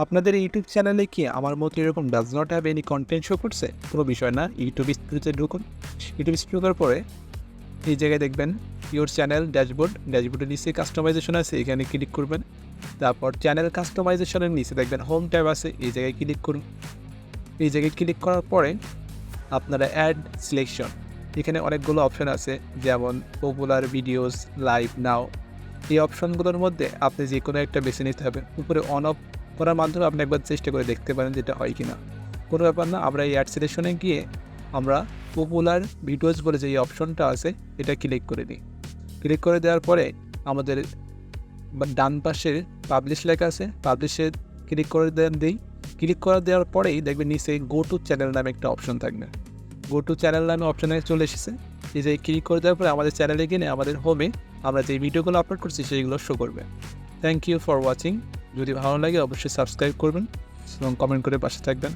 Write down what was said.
আপনাদের ইউটিউব চ্যানেলে কি আমার মতো এরকম does not have any content show করছে? কোনো বিষয় না, ইউটিউব স্টুডিওতে ঢুকুন। ইউটিউব স্টুডিও করার পরে এই জায়গায় দেখবেন ইউর চ্যানেল ড্যাশবোর্ডের নিচে কাস্টমাইজেশন আছে, এখানে ক্লিক করবেন। তারপর চ্যানেল কাস্টমাইজেশনের নিচে দেখবেন হোম ট্যাব আছে, এই জায়গায় ক্লিক করুন। এই জায়গায় ক্লিক করার পরে আপনারা অ্যাড সিলেকশন, এখানে অনেকগুলো অপশান আছে, যেমন পপুলার ভিডিওস, লাইভ নাও। এই অপশানগুলোর মধ্যে আপনি যে কোনো একটা বেছে নিতে হবে। উপরে অন অফ করার মাধ্যমে আপনি একবার চেষ্টা করে দেখতে পারেন যেটা হয় কি না। কোনো ব্যাপার না, আমরা এই অ্যাড সিলেকশনে গিয়ে আমরা পপুলার ভিডিওস বলে যে এই অপশনটা আছে এটা ক্লিক করে দিই। ক্লিক করে দেওয়ার পরে আমাদের ডান পাশে পাবলিশ লেখা আছে, পাবলিশে ক্লিক করে দিই। ক্লিক করে দেওয়ার পরেই দেখবেন নিচে গো টু চ্যানেল নামে একটা অপশন থাকবে। গো টু চ্যানেল নামে অপশানে চলে এসেছে। এই যে ক্লিক করে দেওয়ার পরে আমাদের চ্যানেলে গিয়ে আমাদের হোমে আমরা যে ভিডিওগুলো আপলোড করছি সেইগুলো শো করবে। Thank you for watching. যদি ভালো লাগে অবশ্যই সাবস্ক্রাইব করবেন এবং কমেন্ট করে পাশে থাকবেন।